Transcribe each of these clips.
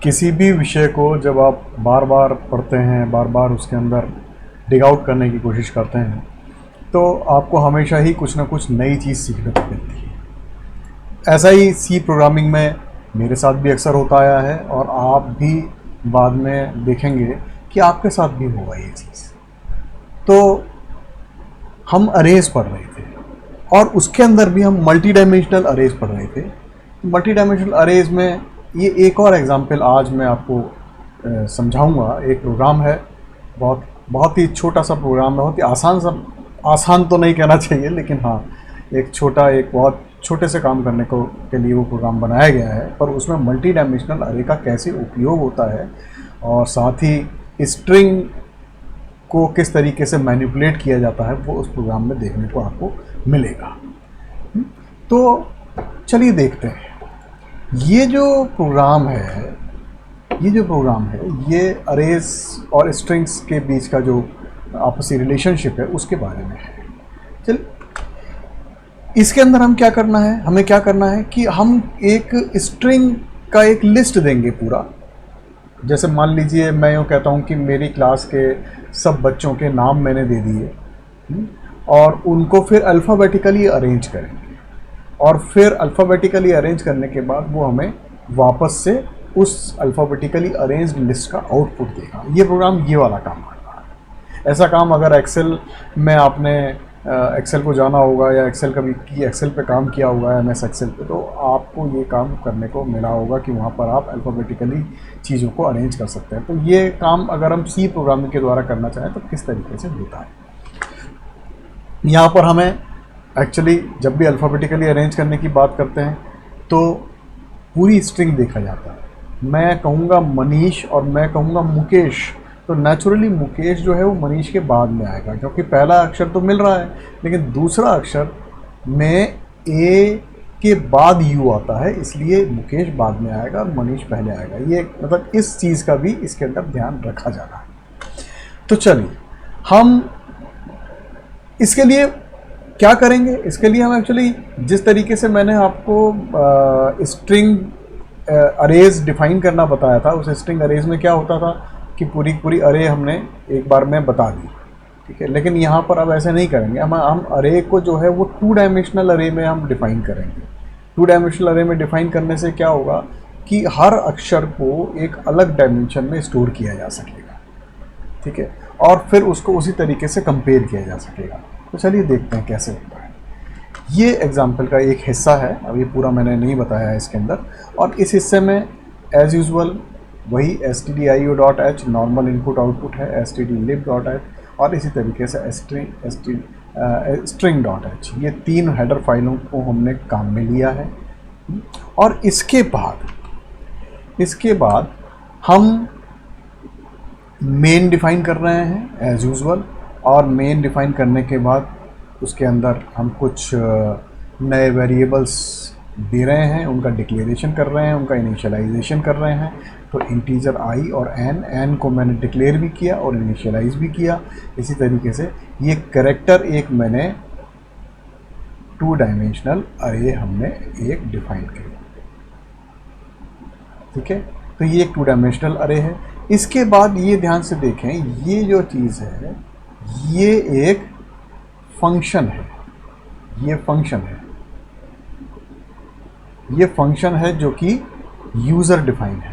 किसी भी विषय को जब आप बार बार पढ़ते हैं, बार बार उसके अंदर डिग आउट करने की कोशिश करते हैं, तो आपको हमेशा ही कुछ ना कुछ नई चीज़ सीखने को मिलती है। ऐसा ही सी प्रोग्रामिंग में मेरे साथ भी अक्सर होता आया है और आप भी बाद में देखेंगे कि आपके साथ भी होगा ये चीज़। तो हम अरेज पढ़ रहे थे और उसके अंदर भी हम मल्टी डायमेंशनल अरेज पढ़ रहे थे। मल्टी डायमेंशनल अरेज में ये एक और एग्जांपल आज मैं आपको समझाऊंगा। एक प्रोग्राम है, बहुत ही छोटा सा प्रोग्राम है, बहुत ही आसान तो नहीं कहना चाहिए, लेकिन हाँ एक बहुत छोटे से काम करने के लिए वो प्रोग्राम बनाया गया है। पर उसमें मल्टी डायमेंशनल अरे का कैसे उपयोग होता है और साथ ही स्ट्रिंग को किस तरीके से मैनिपुलेट किया जाता है वो उस प्रोग्राम में देखने को आपको मिलेगा। तो चलिए देखते हैं। ये जो प्रोग्राम है ये अरेज और स्ट्रिंग्स के बीच का जो आपसी रिलेशनशिप है उसके बारे में है। चल इसके अंदर हमें क्या करना है कि हम एक स्ट्रिंग का एक लिस्ट देंगे पूरा। जैसे मान लीजिए मैं यूँ कहता हूँ कि मेरी क्लास के सब बच्चों के नाम मैंने दे दिए और उनको फिर अल्फ़ाबेटिकली अरेंज करेंगे और फिर अल्फ़ाबेटिकली अरेंज करने के बाद वो हमें वापस से उस अल्फ़ाबेटिकली अरेंज्ड लिस्ट का आउटपुट देगा। ये प्रोग्राम ये वाला काम करता है। ऐसा काम अगर एक्सेल में आपने एक्सेल को जाना होगा या एक्सेल पे काम किया होगा MS एक्सेल पे, तो आपको ये काम करने को मिला होगा कि वहाँ पर आप अल्फ़ाबेटिकली चीज़ों को अरेंज कर सकते हैं। तो ये काम अगर हम सी प्रोग्रामिंग के द्वारा करना चाहें तो किस तरीके से होता है। यहाँ पर हमें एक्चुअली जब भी अल्फ़ाबेटिकली अरेंज करने की बात करते हैं तो पूरी स्ट्रिंग देखा जाता है। मैं कहूँगा मनीष और मैं कहूँगा मुकेश, तो नेचुरली मुकेश जो है वो मनीष के बाद में आएगा, क्योंकि पहला अक्षर तो मिल रहा है लेकिन दूसरा अक्षर में ए के बाद यू आता है, इसलिए मुकेश बाद में आएगा और मनीष पहले आएगा। ये मतलब इस चीज़ का भी इसके अंदर ध्यान रखा जाना है। तो चलिए हम इसके लिए क्या करेंगे। इसके लिए हम एक्चुअली जिस तरीके से मैंने आपको स्ट्रिंग अरेज डिफाइन करना बताया था, उस स्ट्रिंग अरेज में क्या होता था कि पूरी अरे हमने एक बार में बता दी, ठीक है। लेकिन यहाँ पर अब ऐसे नहीं करेंगे। हम अरे को जो है वो 2 डायमेंशनल अरे में हम डिफ़ाइन करेंगे। 2 डायमेंशनल अरे में डिफ़ाइन करने से क्या होगा कि हर अक्षर को एक अलग डायमेंशन में स्टोर किया जा सकेगा, ठीक है, और फिर उसको उसी तरीके से कंपेयर किया जा सकेगा। तो चलिए देखते हैं कैसे होता है। ये एग्जाम्पल का एक हिस्सा है, अब ये पूरा मैंने नहीं बताया है इसके अंदर। और इस हिस्से में एज़ यूजुअल वही stdio.h नॉर्मल इनपुट आउटपुट है, stdlib.h और इसी तरीके से string.h, ये 3 हेडर फाइलों को हमने काम में लिया है। और इसके बाद हम मेन डिफ़ाइन कर रहे हैं एज़ यूजुअल, और मेन डिफ़ाइन करने के बाद उसके अंदर हम कुछ नए वेरिएबल्स दे रहे हैं, उनका डिक्लेरेशन कर रहे हैं, उनका इनिशियलाइजेशन कर रहे हैं। तो इंटीजर i और n को मैंने डिक्लेयर भी किया और इनिशियलाइज भी किया। इसी तरीके से ये कैरेक्टर एक मैंने 2 डायमेंशनल अरे हमने एक डिफ़ाइन किया, ठीक है। तो ये एक 2 डायमेंशनल अरे है। इसके बाद ये ध्यान से देखें, ये जो चीज़ है ये एक फंक्शन है। ये फंक्शन है जो कि यूज़र डिफाइन है।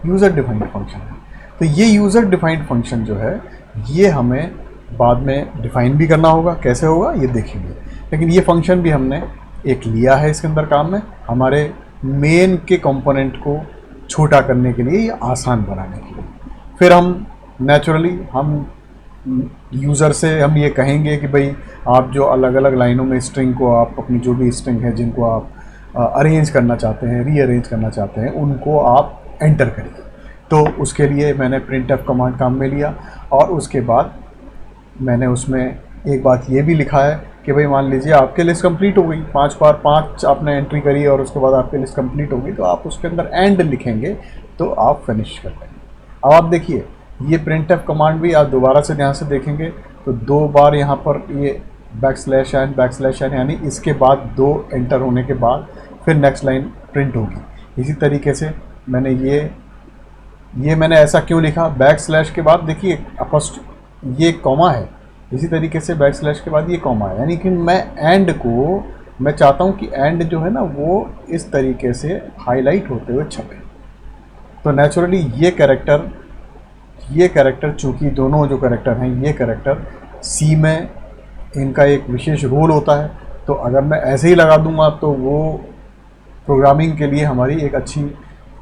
यूज़र डिफाइंड फंक्शन है। तो ये यूज़र डिफाइंड फंक्शन जो है ये हमें बाद में डिफ़ाइन भी करना होगा। कैसे होगा ये देखेंगे, लेकिन ये फंक्शन भी हमने एक लिया है इसके अंदर काम में, हमारे मेन के कंपोनेंट को छोटा करने के लिए या आसान बनाने के लिए। फिर हम नेचुरली हम यूज़र से हम ये कहेंगे कि भाई आप जो अलग अलग लाइनों में स्ट्रिंग को, आप अपनी जो भी स्ट्रिंग है जिनको आप अरेंज करना चाहते हैं, रीअरेंज करना चाहते हैं, उनको आप एंटर करिए। तो उसके लिए मैंने printf कमांड काम में लिया और उसके बाद मैंने उसमें एक बात ये भी लिखा है कि भाई मान लीजिए आपकी लिस्ट कंप्लीट हो गई, 5 बार 5 आपने एंट्री करी और उसके बाद आपकी लिस्ट कंप्लीट हो गई, तो आप उसके अंदर एंड लिखेंगे तो आप फिनिश कर लेंगे। अब आप देखिए ये printf कमांड भी आप दोबारा से ध्यान से देखेंगे तो 2 बार यहाँ पर ये बैक स्लैश एन यानी इसके बाद 2 एंटर होने के बाद फिर नेक्स्ट लाइन प्रिंट होगी। इसी तरीके से मैंने ये मैंने ऐसा क्यों लिखा, बैक स्लैश के बाद देखिए अपोस्ट ये कॉमा है, इसी तरीके से बैक स्लैश के बाद ये कॉमा है, यानी कि मैं चाहता हूँ कि एंड जो है ना वो इस तरीके से हाईलाइट होते हुए छपे। तो नेचुरली ये कैरेक्टर चूँकि दोनों जो कैरेक्टर हैं ये कैरेक्टर सी में इनका एक विशेष रोल होता है, तो अगर मैं ऐसे ही लगा दूंगा तो वो प्रोग्रामिंग के लिए हमारी एक अच्छी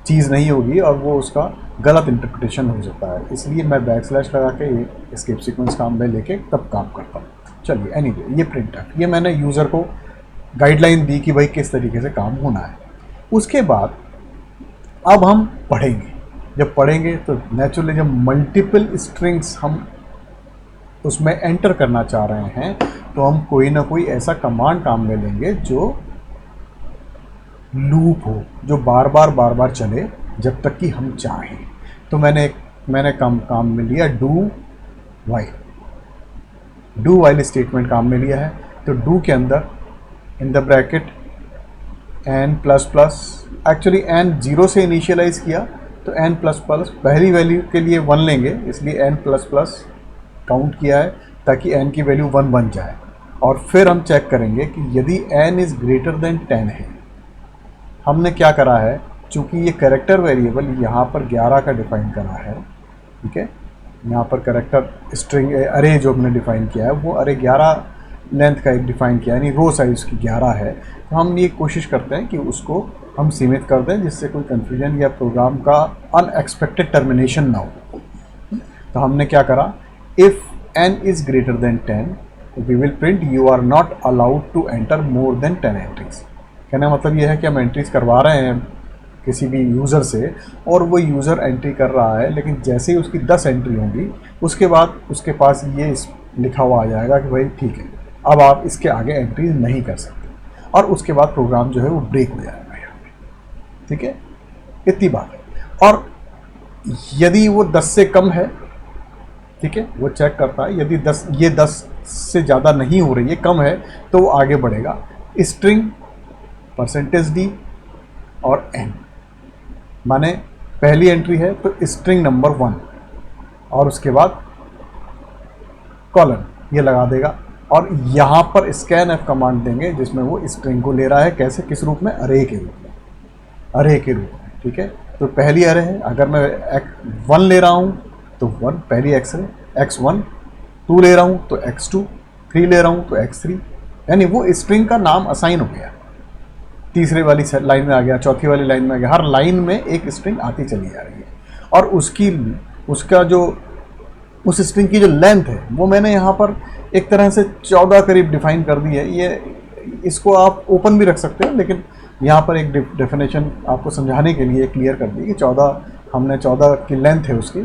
चीज़ नहीं होगी और वो उसका गलत इंटरप्रिटेशन हो सकता है। इसलिए मैं बैक स्लैश लगा के ये एस्केप सीक्वेंस काम में लेके तब काम करता हूँ। चलिए एनीवे ये प्रिंटफ, ये मैंने यूज़र को गाइडलाइन दी कि भाई किस तरीके से काम होना है। उसके बाद अब हम पढ़ेंगे, जब पढ़ेंगे तो नेचुरली जब मल्टीपल स्ट्रिंग्स हम उसमें एंटर करना चाह रहे हैं तो हम कोई ना कोई ऐसा कमांड काम में लेंगे जो लूप हो, जो बार बार चले जब तक कि हम चाहें। तो मैंने काम में लिया डू वाइल स्टेटमेंट काम में लिया है। तो डू के अंदर in the bracket n plus plus, actually n 0 से इनिशियलाइज किया तो n प्लस प्लस पहली वैल्यू के लिए 1 लेंगे, इसलिए n प्लस प्लस काउंट किया है ताकि n की वैल्यू 1 बन जाए। और फिर हम चेक करेंगे कि यदि n इज़ ग्रेटर देन 10 है, हमने क्या करा है, चूँकि ये कैरेक्टर वेरिएबल यहाँ पर 11 का डिफ़ाइन करा है, ठीक है, यहाँ पर कैरेक्टर स्ट्रिंग अरे जो हमने डिफ़ाइन किया है वो अरे 11 लेंथ का एक डिफ़ाइन किया, यानी रो साइज़ की 11 है। तो हम ये कोशिश करते हैं कि उसको हम सीमित कर दें जिससे कोई कन्फ्यूजन या प्रोग्राम का अनएक्सपेक्टेड टर्मिनेशन ना हो। तो हमने क्या करा, if n is greater than 10 we will print you are not allowed to enter more than 10 entries. कहने का मतलब यह है कि हम एंट्रीज करवा रहे हैं किसी भी यूज़र से और वो यूज़र एंट्री कर रहा है, लेकिन जैसे ही उसकी 10 एंट्री होंगी उसके बाद उसके पास ये लिखा हुआ आ जाएगा कि भाई ठीक है अब आप इसके आगे एंट्री नहीं कर सकते, और उसके बाद प्रोग्राम जो है वो ब्रेक हो जाएगा यहाँ पे, ठीक है, इतनी बात है। और यदि वो 10 से कम है, ठीक है, वो चेक करता है, यदि 10 से ज़्यादा नहीं हो रही है, कम है, तो वो आगे बढ़ेगा। स्ट्रिंग %d और n, माने पहली एंट्री है तो स्ट्रिंग नंबर 1 और उसके बाद कॉलन ये लगा देगा, और यहाँ पर scanf कमांड देंगे जिसमें वो स्ट्रिंग को ले रहा है, कैसे, किस रूप में, अरे के रूप में, ठीक है। तो पहली अरे है, अगर मैं 1 ले रहा हूँ तो 1 पहली एक्सरे, x1, 2 ले रहा हूँ तो x2, 3 ले रहा हूँ तो x3, यानी वो स्ट्रिंग का नाम असाइन हो गया, तीसरे वाली लाइन में आ गया, चौथी वाली लाइन में आ गया, हर लाइन में एक स्ट्रिंग आती चली जा रही है। और उस स्ट्रिंग की जो लेंथ है वो मैंने यहाँ पर एक तरह से 14 करीब डिफाइन कर दी है। ये इसको आप ओपन भी रख सकते हैं, लेकिन यहाँ पर एक डेफिनेशन आपको समझाने के लिए क्लियर कर दी कि 14 की लेंथ है उसकी,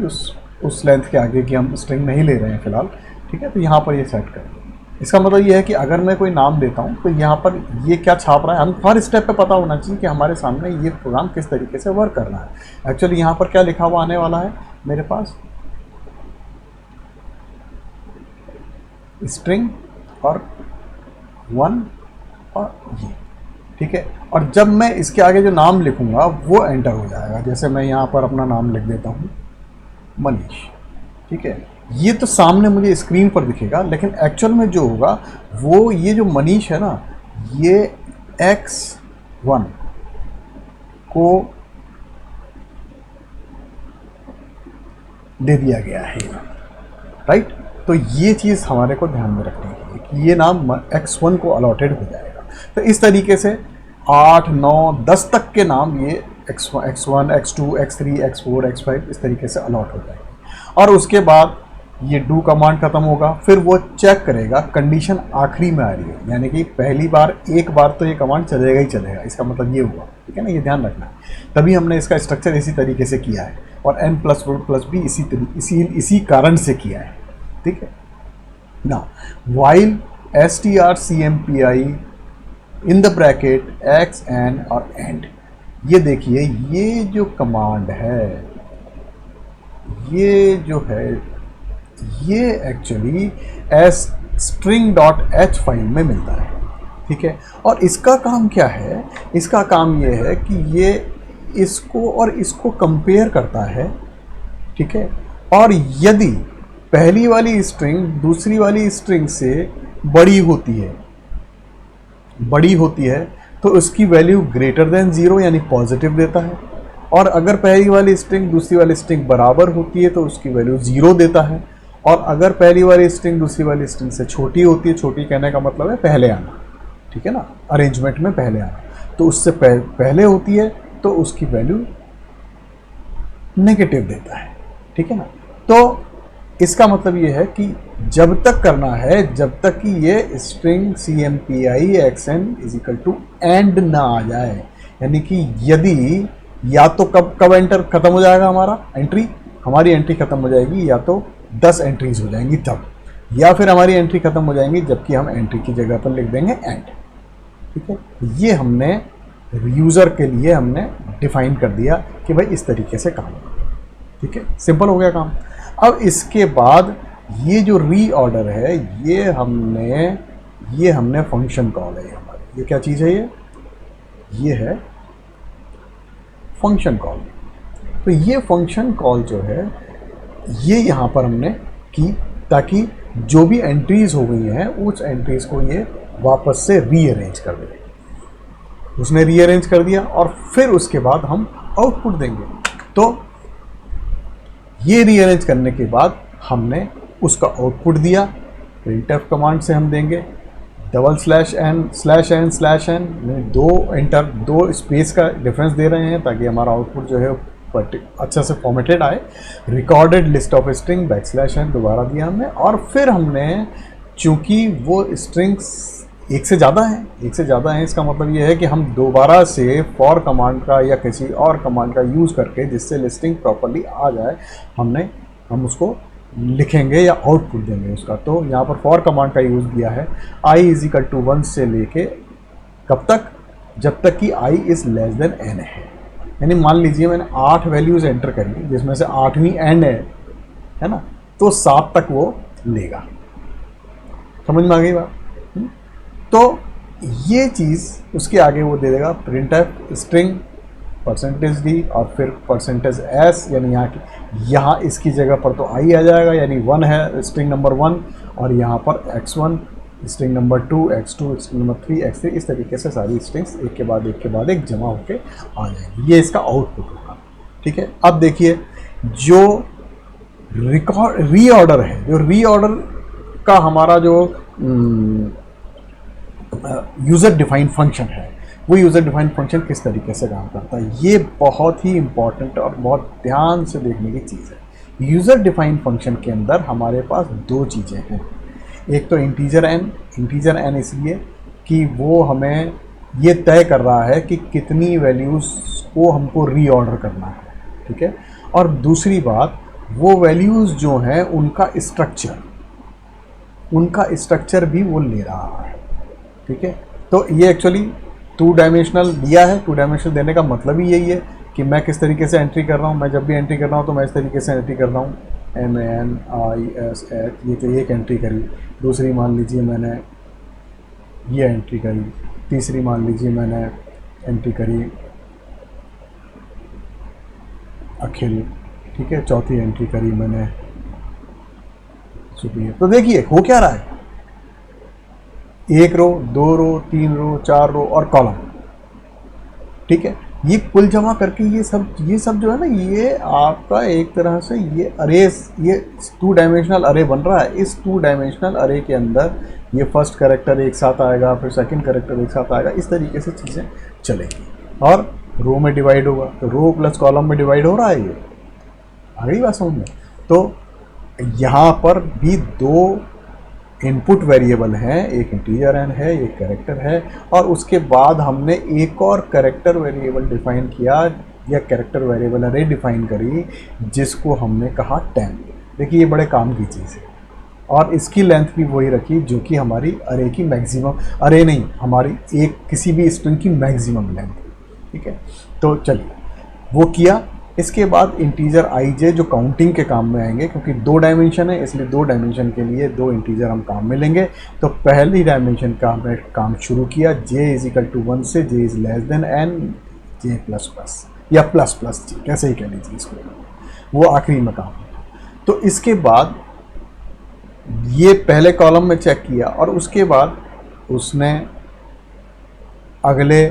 उस लेंथ के आगे की हम स्ट्रिंग नहीं ले रहे हैं फ़िलहाल, ठीक है। तो यहाँ पर ये सेट कर दें। इसका मतलब ये है कि अगर मैं कोई नाम देता हूँ तो यहाँ पर ये क्या छाप रहा है, हम हर स्टेप पे पता होना चाहिए कि हमारे सामने ये प्रोग्राम किस तरीके से वर्क कर रहा है। एक्चुअली यहाँ पर क्या लिखा हुआ आने वाला है मेरे पास, स्ट्रिंग और 1 और ये, ठीक है। और जब मैं इसके आगे जो नाम लिखूँगा वो एंटर हो जाएगा। जैसे मैं यहाँ पर अपना नाम लिख देता हूँ मनीष, ठीक है। ये तो सामने मुझे स्क्रीन पर दिखेगा, लेकिन एक्चुअल में जो होगा वो ये जो मनीष है ना, ये x1 को दे दिया गया है, राइट। तो ये चीज़ हमारे को ध्यान में रखनी है कि ये नाम x1 को अलॉटेड हो जाएगा। तो इस तरीके से 8, 9, 10 तक के नाम ये x1, x2, x3, x4, x5 इस तरीके से अलॉट हो जाएंगे। और उसके बाद ये डू कमांड खत्म होगा, फिर वो चेक करेगा कंडीशन आखिरी में आ रही है, यानी कि पहली बार एक बार तो ये कमांड चलेगा ही चलेगा, इसका मतलब ये हुआ, ठीक है ना, ये ध्यान रखना है। तभी हमने इसका स्ट्रक्चर इसी तरीके से किया है और n++ भी इसी कारण से किया है, ठीक है ना। While strcmpi in the bracket x n और एंड, ये देखिए ये जो कमांड है ये जो है ये एक्चुअली string.h फाइल में मिलता है, ठीक है। और इसका काम क्या है, इसका काम ये है कि ये इसको और इसको कंपेयर करता है, ठीक है। और यदि पहली वाली स्ट्रिंग दूसरी वाली स्ट्रिंग से बड़ी होती है तो उसकी वैल्यू ग्रेटर देन 0 यानी पॉजिटिव देता है, और अगर पहली वाली स्ट्रिंग दूसरी वाली स्ट्रिंग बराबर होती है तो उसकी वैल्यू 0 देता है, और अगर पहली वाली स्ट्रिंग दूसरी वाली स्ट्रिंग से छोटी होती है, छोटी कहने का मतलब है पहले आना, ठीक है ना, अरेंजमेंट में पहले आना, तो उससे पहले होती है तो उसकी वैल्यू नेगेटिव देता है, ठीक है ना। तो इसका मतलब ये है कि जब तक करना है जब तक कि ये स्ट्रिंग CMPI XN = एंड ना आ जाए, यानी कि यदि या तो कब एंटर खत्म हो जाएगा हमारी एंट्री खत्म हो जाएगी, या तो 10 एंट्रीज हो जाएंगी तब, या फिर हमारी एंट्री खत्म हो जाएंगी जबकि हम एंट्री की जगह पर लिख देंगे एंड, ठीक है। ये हमने यूज़र के लिए हमने डिफाइन कर दिया कि भाई इस तरीके से काम होगा, ठीक है, सिंपल हो गया काम। अब इसके बाद ये जो रीऑर्डर है ये हमने फंक्शन कॉल है हमारी, ये क्या चीज़ है, ये है फंक्शन कॉल। तो ये फंक्शन कॉल जो है ये यहाँ पर हमने की ताकि जो भी एंट्रीज हो गई हैं उस एंट्रीज को ये वापस से रीअरेंज कर दे। उसने रीअरेंज कर दिया और फिर उसके बाद हम आउटपुट देंगे। तो ये रीअरेंज करने के बाद हमने उसका आउटपुट दिया, printf कमांड से हम देंगे $n/n/n दो स्पेस का डिफरेंस दे रहे हैं ताकि हमारा आउटपुट जो है अच्छा से फॉर्मेटेड आए। Recorded list of string \n दोबारा दिया हमने, और फिर हमने चूंकि वो स्ट्रिंग्स एक से ज़्यादा हैं, इसका मतलब ये है कि हम दोबारा से फॉर कमांड का या किसी और कमांड का यूज़ करके जिससे लिस्टिंग प्रॉपर्ली आ जाए हम उसको लिखेंगे या आउटपुट देंगे उसका। तो यहाँ पर फॉर कमांड का यूज़ दिया है i = 1 से लेके कब तक, जब तक कि i > n है। यानी मान लीजिए मैंने 8 वैल्यूज़ एंटर करी जिसमें से 8वीं एंड है ना, तो 7 तक वो लेगा। समझ में आ गई बात? तो ये चीज़ उसके आगे वो दे देगा printf स्ट्रिंग %d और फिर %s, यानी यहाँ इसकी जगह पर तो i आ जाएगा, यानी 1 है स्ट्रिंग नंबर 1, और यहाँ पर x1 string number 2, x2 string number 3, x3, इस तरीके से सारी स्ट्रिंग्स एक के बाद एक जमा होके आ जाएगी। ये इसका आउटपुट होगा, ठीक है। अब देखिए जो रीऑर्डर है, जो रीऑर्डर का हमारा जो यूज़र डिफाइंड फंक्शन है, वो यूज़र डिफाइंड फंक्शन किस तरीके से काम करता है, ये बहुत ही इम्पॉर्टेंट और बहुत ध्यान से देखने की चीज़ है। यूज़र डिफाइंड फंक्शन के अंदर हमारे पास दो चीज़ें हैं। एक तो इंटीजर n इसलिए कि वो हमें ये तय कर रहा है कि कितनी वैल्यूज़ को हमको रीऑर्डर करना है, ठीक है। और दूसरी बात, वो वैल्यूज़ जो हैं उनका स्ट्रक्चर भी वो ले रहा है, ठीक है। तो ये एक्चुअली 2 डायमेंशनल दिया है। 2 डायमेंशनल देने का मतलब ही यही है कि मैं किस तरीके से एंट्री कर रहा हूँ। मैं जब भी एंट्री कर रहा हूँ तो मैं इस तरीके से एंट्री कर रहा हूँ, MANISH, ये तो एक एंट्री करी, दूसरी मान लीजिए मैंने ये एंट्री करी, तीसरी मान लीजिए मैंने एंट्री करी अखिल, ठीक है, चौथी एंट्री करी मैंने सुप्रिया। तो देखिए हो क्या रहा है, 1 रो, 2 रो, 3 रो, 4 रो और कॉलम, ठीक है। ये कुल जमा करके ये सब जो है ना, ये आपका एक तरह से ये अरेज, ये 2 डायमेंशनल अरे बन रहा है। इस 2 डायमेंशनल अरे के अंदर ये फर्स्ट कैरेक्टर एक साथ आएगा, फिर सेकंड कैरेक्टर एक साथ आएगा, इस तरीके से चीज़ें चलेंगी और रो में डिवाइड होगा। तो रो प्लस कॉलम में डिवाइड हो रहा है, ये आ गई बात समझ में। तो यहाँ पर भी 2 इनपुट वेरिएबल हैं, एक इंटीजर n है, एक कैरेक्टर है, और उसके बाद हमने एक और कैरेक्टर वेरिएबल डिफाइन किया या कैरेक्टर वेरिएबल अरे डिफाइन करी जिसको हमने कहा टेम्प। देखिए ये बड़े काम की चीज़ है, और इसकी लेंथ भी वही रखी जो कि हमारी अरे की मैक्सिमम, अरे नहीं, हमारी एक किसी भी स्ट्रिंग की मैक्सिमम लेंथ, ठीक है। तो चलिए वो किया। इसके बाद इंटीजर आई जे जो काउंटिंग के काम में आएंगे, क्योंकि 2 डायमेंशन है इसलिए 2 डायमेंशन के लिए 2 इंटीजर हम काम में लेंगे। तो पहली डायमेंशन का हमने काम शुरू किया, जे इज इक्वल टू 1 से J is less than N J plus plus या प्लस प्लस जी, कैसे ही कह लीजिए इसको, वो आखिरी में काम है। तो इसके बाद ये पहले कॉलम में चेक किया और उसके बाद उसने अगले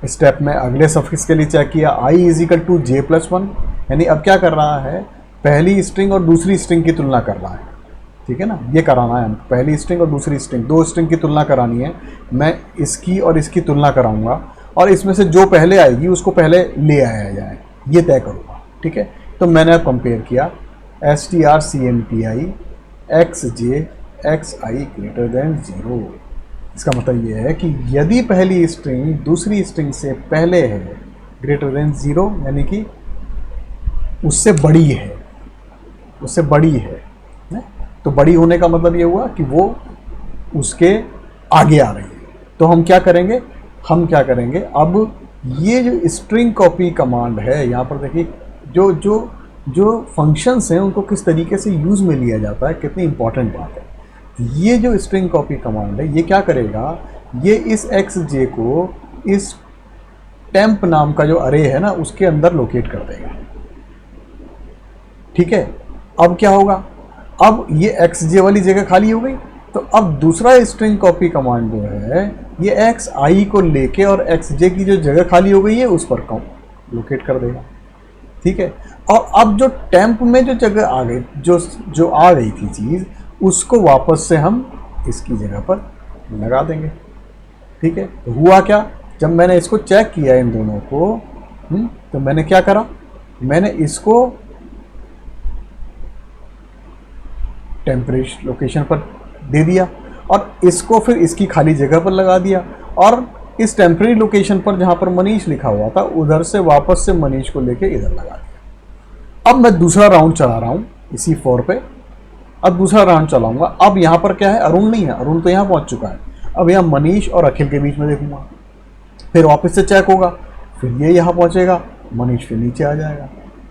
स्टेप में अगले सफिक्स के लिए चेक किया, i is equal to J plus 1, यानी अब क्या कर रहा है, पहली स्ट्रिंग और दूसरी स्ट्रिंग की तुलना कर रहा है, ठीक है ना, ये कराना है हमको, पहली स्ट्रिंग और दूसरी स्ट्रिंग, 2 स्ट्रिंग की तुलना करानी है। मैं इसकी और इसकी तुलना कराऊंगा और इसमें से जो पहले आएगी उसको पहले ले आया जाए, ये तय करूँगा, ठीक है। तो मैंने अब कंपेयर किया strcmpi xj xi greater than 0। इसका मतलब ये है कि यदि पहली स्ट्रिंग दूसरी स्ट्रिंग से पहले है ग्रेटर देन 0, यानी कि उससे बड़ी है, उससे बड़ी है, तो बड़ी होने का मतलब ये हुआ कि वो उसके आगे आ रही है। तो हम क्या करेंगे, अब ये जो स्ट्रिंग कॉपी कमांड है, यहाँ पर देखिए जो फंक्शंस हैं उनको किस तरीके से यूज़ में लिया जाता है, कितनी इंपॉर्टेंट बात है। ये जो स्ट्रिंग कॉपी कमांड है ये क्या करेगा, ये इस एक्स जे को इस टेम्प नाम का जो अरे है ना उसके अंदर लोकेट कर देगा, ठीक है। अब क्या होगा, अब ये एक्स जे वाली जगह खाली हो गई, तो अब दूसरा स्ट्रिंग कॉपी कमांड जो है ये एक्स आई को लेके और एक्स जे की जो जगह खाली हो गई है उस पर लोकेट कर देगा, ठीक है। और अब जो टेम्प में जो जगह आ गई, जो आ गई थी चीज़, उसको वापस से हम इसकी जगह पर लगा देंगे, ठीक है। तो हुआ क्या, जब मैंने इसको चेक किया इन दोनों को, तो मैंने क्या करा, मैंने इसको टेम्परेरी लोकेशन पर दे दिया और इसको फिर इसकी खाली जगह पर लगा दिया, और इस टेम्परेरी लोकेशन पर जहाँ पर मनीष लिखा हुआ था उधर से वापस से मनीष को लेके इधर लगा दिया। अब मैं दूसरा राउंड चला रहा हूँ इसी फोर पे, अब दूसरा राउंड चलाऊंगा। अब यहाँ पर क्या है, अरुण नहीं है, अरुण तो यहाँ पहुँच चुका है। अब यहाँ मनीष और अखिल के बीच में देखूंगा, फिर वापस से चेक होगा, फिर ये यहाँ पहुँचेगा, मनीष फिर नीचे आ जाएगा,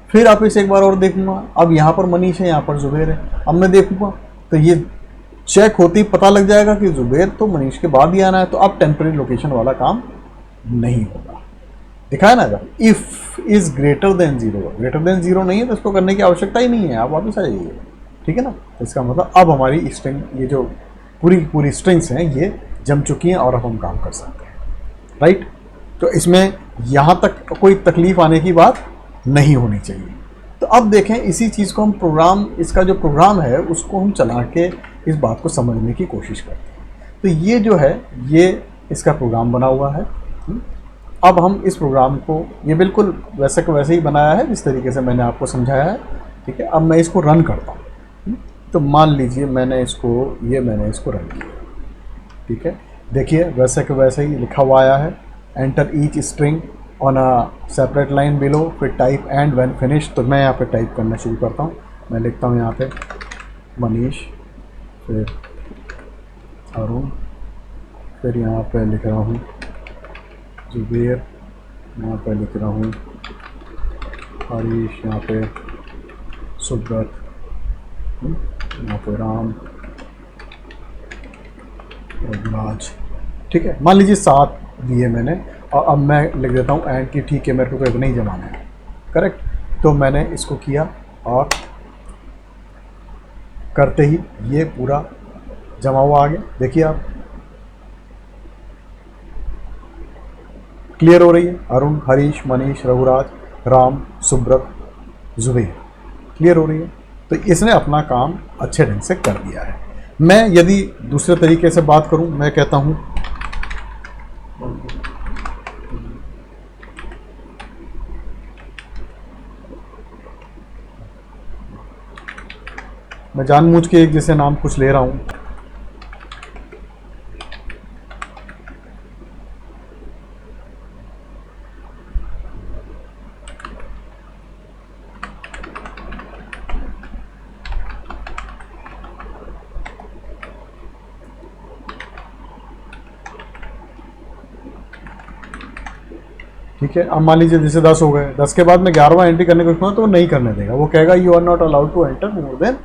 फिर वापस एक बार और देखूंगा, अब यहाँ पर मनीष है, यहाँ पर जुबेर है। अब मैं देखूंगा तो ये चेक होते ही पता लग जाएगा कि जुबेर तो मनीष के बाद ही आना है, तो अब टेम्परेरी लोकेशन वाला काम नहीं होगा। दिखाया ना, अगर इफ इज ग्रेटर देन 0 नहीं है तो इसको करने की आवश्यकता ही नहीं है, आप वापस आ जाइए, ठीक है ना। तो इसका मतलब अब हमारी स्ट्रिंग, ये जो पूरी स्ट्रिंग्स हैं ये जम चुकी हैं और अब हम काम कर सकते हैं, राइट। तो इसमें यहाँ तक कोई तकलीफ आने की बात नहीं होनी चाहिए। तो अब देखें, इसी चीज़ को हम प्रोग्राम, इसका जो प्रोग्राम है उसको हम चला के इस बात को समझने की कोशिश करते हैं। तो ये जो है ये इसका प्रोग्राम बना हुआ है। अब हम इस प्रोग्राम को, ये बिल्कुल वैसे को वैसे ही बनाया है जिस तरीके से मैंने आपको समझाया है, ठीक है। अब मैं इसको रन करता हूँ, तो मान लीजिए मैंने इसको रन किया, ठीक है। देखिए वैसे के वैसे ही लिखा हुआ आया है, enter each string on a separate line below, फिर टाइप एंड व्हेन फिनिश। तो मैं यहाँ पे टाइप करना शुरू करता हूँ। मैं लिखता हूँ यहाँ पे मनीष, फिर अरुण, फिर यहाँ पे लिख रहा हूँ जुबेर, यहाँ पे लिख रहा हूँ हरीश, यहाँ पे सुब्रत, यहाँ पे राम, रघुराज, ठीक है। मान लीजिए 7 दिए मैंने, और अब मैं लिख देता हूँ एंड की, ठीक है, मेरे को तो इतना ही जमाना है, करेक्ट। तो मैंने इसको किया और करते ही ये पूरा जमा हुआ आ गया। देखिए आप, क्लियर हो रही है, अरुण, हरीश, मनीष, रघुराज, राम, सुब्रत, जुबेर, क्लियर हो रही है। तो इसने अपना काम अच्छे ढंग से कर दिया है। मैं यदि दूसरे तरीके से बात करूं, मैं कहता हूं मैं जानबूझ के एक जैसे नाम कुछ ले रहा हूं, ठीक है, अब मान लीजिए जैसे 10 हो गए, 10 के बाद में 11वां एंट्री करने को कहूँगा तो वो नहीं करने देगा, वो कहेगा you are not allowed to enter more than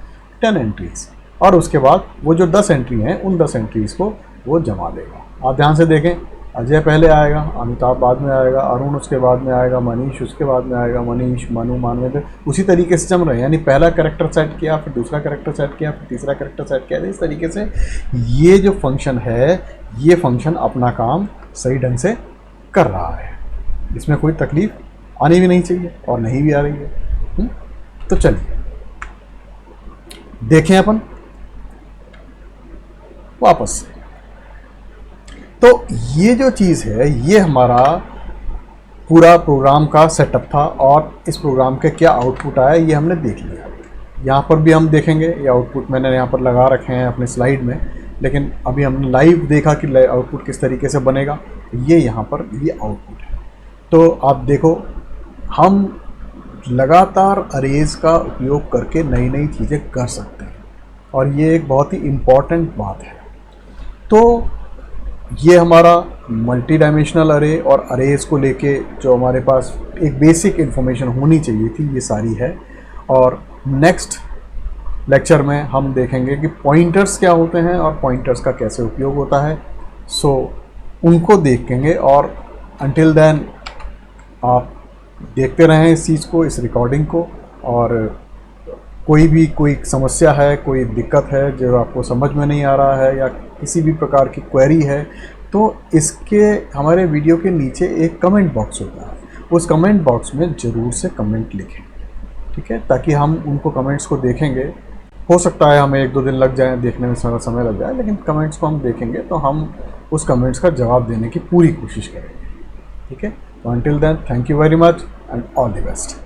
10 entries. और उसके बाद वो जो 10 एंट्री हैं उन 10 एंट्रीज को वो जमा देगा। आप ध्यान से देखें, अजय पहले आएगा, अमिताभ बाद में आएगा, अरुण उसके बाद में आएगा, मनीष उसके बाद में आएगा, मनीष, मनु, मानवेंद्र, उसी तरीके से जम रहे हैं। यानी पहला कैरेक्टर सेट किया, फिर दूसरा कैरेक्टर सेट किया, फिर तीसरा कैरेक्टर सेट किया। इस तरीके से ये जो फंक्शन है, ये फंक्शन अपना काम सही ढंग से कर रहा है, इसमें कोई तकलीफ आनी भी नहीं चाहिए और नहीं भी आ रही है। तो चलिए देखें अपन वापस से। तो ये जो चीज़ है, ये हमारा पूरा प्रोग्राम का सेटअप था और इस प्रोग्राम के क्या आउटपुट आया ये हमने देख लिया। यहाँ पर भी हम देखेंगे, ये आउटपुट मैंने यहाँ पर लगा रखे हैं अपने स्लाइड में, लेकिन अभी हमने लाइव देखा कि आउटपुट किस तरीके से बनेगा। ये यहाँ पर ये आउटपुट है। तो आप देखो, हम लगातार अरेज का उपयोग करके नई नई चीज़ें कर सकते हैं और ये एक बहुत ही इम्पॉर्टेंट बात है। तो ये हमारा मल्टी डायमेंशनल अरे और अरेज को लेके जो हमारे पास एक बेसिक इन्फॉर्मेशन होनी चाहिए थी, ये सारी है। और नेक्स्ट लेक्चर में हम देखेंगे कि पॉइंटर्स क्या होते हैं और पॉइंटर्स का कैसे उपयोग होता है। सो उनको देखेंगे और अंटिल देन आप देखते रहें इस चीज़ को, इस रिकॉर्डिंग को। और कोई समस्या है, कोई दिक्कत है जो आपको समझ में नहीं आ रहा है या किसी भी प्रकार की क्वेरी है, तो इसके हमारे वीडियो के नीचे एक कमेंट बॉक्स होता है, उस कमेंट बॉक्स में ज़रूर से कमेंट लिखें, ठीक है, ताकि हम उनको कमेंट्स को देखेंगे। हो सकता है हमें 1-2 दिन लग जाए, देखने में सारा समय लग जाए, लेकिन कमेंट्स को हम देखेंगे तो हम उस कमेंट्स का जवाब देने की पूरी कोशिश करेंगे, ठीक है। तो until then, thank you very much and all the best.